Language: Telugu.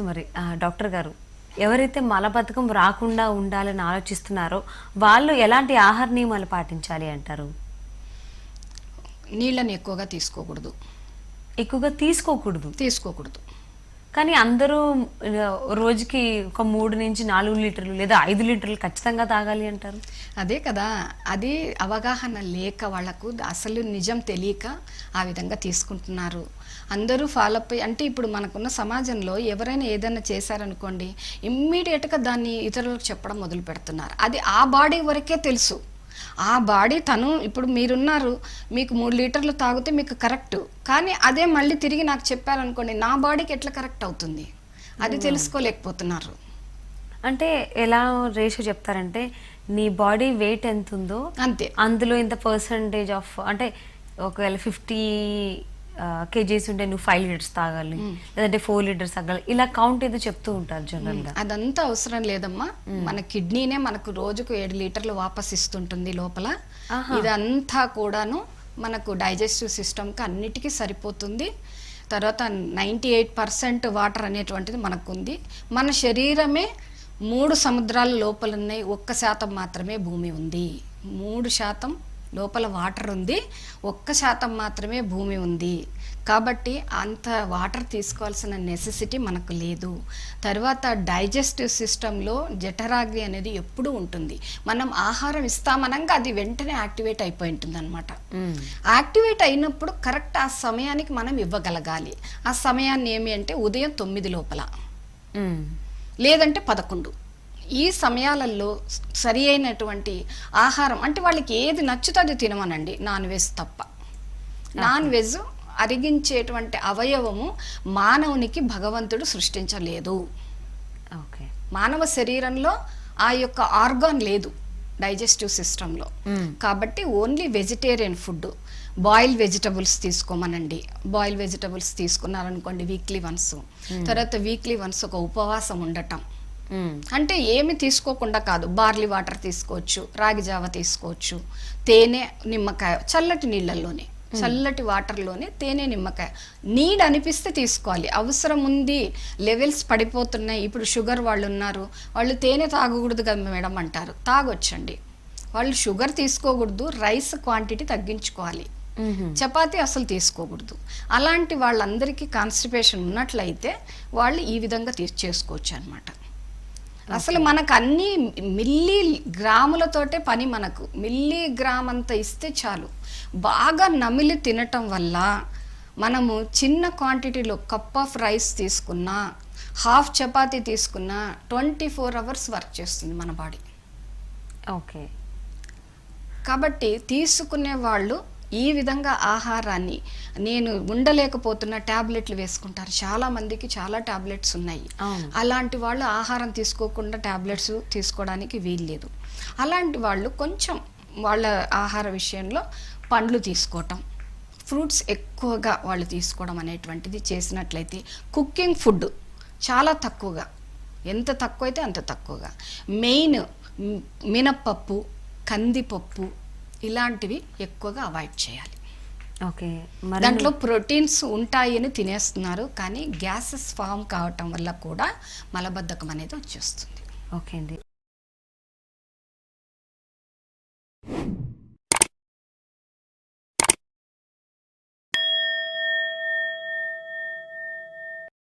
మరి డాక్టర్ గారు, ఎవరైతే మలబద్ధకం రాకుండా ఉండాలని ఆలోచిస్తున్నారో వాళ్ళు ఎలాంటి ఆహార నియమాలు పాటించాలి అంటారు? నీళ్ళని ఎక్కువగా తీసుకోకూడదు. ఎక్కువగా తీసుకోకూడదు. కానీ అందరూ రోజుకి ఒక 3 నుంచి 4 లీటర్లు లేదా 5 లీటర్లు ఖచ్చితంగా తాగాలి అంటారు. అదే కదా, అది అవగాహన లేక వాళ్ళకు అసలు నిజం తెలియక ఆ విధంగా తీసుకుంటున్నారు. అందరూ ఫాలో అప్. అంటే ఇప్పుడు మనకున్న సమాజంలో ఎవరైనా ఏదైనా చేశారనుకోండి, ఇమ్మీడియట్గా దాన్ని ఇతరులకు చెప్పడం మొదలు పెడుతున్నారు. అది ఆ బాడీ వరకే తెలుసు. ఆ బాడీ తను ఇప్పుడు మీరున్నారు, మీకు 3 లీటర్లు తాగితే మీకు కరెక్ట్, కానీ అదే మళ్ళీ తిరిగి నాకు చెప్పారనుకోండి, నా బాడీకి ఎట్లా కరెక్ట్ అవుతుంది? అది తెలుసుకోలేకపోతున్నారు. అంటే ఎలా రేషియో చెప్తారంటే, నీ బాడీ వెయిట్ ఎంత ఉందో అంతే, అందులో ఇంత పర్సంటేజ్ ఆఫ్, అంటే ఒకవేళ 50 kgs ఉంటే నువ్వు 5 లీటర్స్ తాగాలి, లేదంటే 4 లీటర్స్ తాగాలి, ఇలా కౌంట్ ఏదో చెప్తూ ఉంటారు జనరల్ గా. అదంతా అవసరం లేదమ్మా. మన కిడ్నీనే మనకు రోజుకు 7 లీటర్లు వాపస్ ఇస్తుంటుంది లోపల. ఇదంతా కూడాను మనకు డైజెస్టివ్ సిస్టమ్కి అన్నిటికీ సరిపోతుంది. తర్వాత 98% వాటర్ అనేటువంటిది మనకు ఉంది. మన శరీరమే 3 సముద్రాల లోపల ఉన్నాయి, 1% మాత్రమే భూమి ఉంది. 3% లోపల వాటర్ ఉంది, 1% మాత్రమే భూమి ఉంది. కాబట్టి అంత వాటర్ తీసుకోవాల్సిన నెసెసిటీ మనకు లేదు. తర్వాత డైజెస్టివ్ సిస్టంలో జఠరాగ్ని అనేది ఎప్పుడూ ఉంటుంది. మనం ఆహారం ఇస్తామనగా అది వెంటనే యాక్టివేట్ అయిపోయి ఉంటుంది అనమాట. యాక్టివేట్ అయినప్పుడు కరెక్ట్ ఆ సమయానికి మనం ఇవ్వగలగాలి. ఆ సమయాన్ని ఏమి అంటే ఉదయం 9 లోపల, లేదంటే 11. ఈ సమయాలలో సరి అయినటువంటి ఆహారం, అంటే వాళ్ళకి ఏది నచ్చుతుంది తినమనండి, నాన్ వెజ్ తప్ప. నాన్ వెజ్ అరిగించేటువంటి అవయవము మానవునికి భగవంతుడు సృష్టించలేదు. మానవ శరీరంలో ఆ యొక్క ఆర్గాన్ లేదు డైజెస్టివ్ సిస్టంలో. కాబట్టి only vegetarian food, boil vegetables తీసుకోమనండి. బాయిల్ వెజిటబుల్స్ తీసుకున్నారనుకోండి వీక్లీ వన్స్. తర్వాత వీక్లీ వన్స్ ఒక ఉపవాసం ఉండటం. అంటే ఏమి తీసుకోకుండా కాదు, బార్లీ వాటర్ తీసుకోవచ్చు, రాగి జావ తీసుకోవచ్చు, తేనె, నిమ్మకాయ, చల్లటి నీళ్ళల్లోనే, చల్లటి వాటర్లోనే తేనె, నిమ్మకాయ. నీడ్ అనిపిస్తే తీసుకోవాలి. అవసరం ఉంది, లెవెల్స్ పడిపోతున్నాయి, ఇప్పుడు షుగర్ వాళ్ళు ఉన్నారు, వాళ్ళు తేనె తాగకూడదు కదా మేడం అంటారు, తాగొచ్చండి. వాళ్ళు షుగర్ తీసుకోకూడదు, రైస్ క్వాంటిటీ తగ్గించుకోవాలి, చపాతీ అసలు తీసుకోకూడదు. అలాంటి వాళ్ళందరికీ కాన్స్టిపేషన్ ఉన్నట్లయితే వాళ్ళు ఈ విధంగా చేసుకోవచ్చు అనమాట. అసలు మనకు అన్ని మిల్లీ గ్రాములతోటే పని. మనకు మిల్లీ గ్రామ్ అంత ఇస్తే చాలు. బాగా నమిలి తినటం వల్ల మనము చిన్న క్వాంటిటీలో కప్ ఆఫ్ రైస్ తీసుకున్నా, హాఫ్ చపాతీ తీసుకున్నా 24 hours వర్క్ చేస్తుంది మన బాడీ. ఓకే. కాబట్టి తీసుకునే వాళ్ళు ఈ విధంగా ఆహారాన్ని, నేను ఉండలేకపోతున్న ట్యాబ్లెట్లు వేసుకుంటారు చాలా మందికి, చాలా ట్యాబ్లెట్స్ ఉన్నాయి. అలాంటి వాళ్ళు ఆహారం తీసుకోకుండా ట్యాబ్లెట్స్ తీసుకోవడానికి వీల్లేదు. అలాంటి వాళ్ళు కొంచెం వాళ్ళ ఆహార విషయంలో పండ్లు తీసుకోవటం, ఫ్రూట్స్ ఎక్కువగా వాళ్ళు తీసుకోవడం అనేటువంటిది చేసినట్లయితే, కుకింగ్ ఫుడ్ చాలా తక్కువగా, ఎంత తక్కువ అయితే అంత తక్కువగా, మెయిన్ మినప్పప్పు, కందిపప్పు ఇలాంటివి ఎక్కువగా అవాయిడ్ చేయాలి. ఓకే. దాంట్లో ప్రోటీన్స్ ఉంటాయని తినేస్తున్నారు, కానీ గ్యాసెస్ ఫామ్ కావటం వల్ల కూడా మలబద్ధకం అనేది వచ్చేస్తుంది. ఓకే అండి.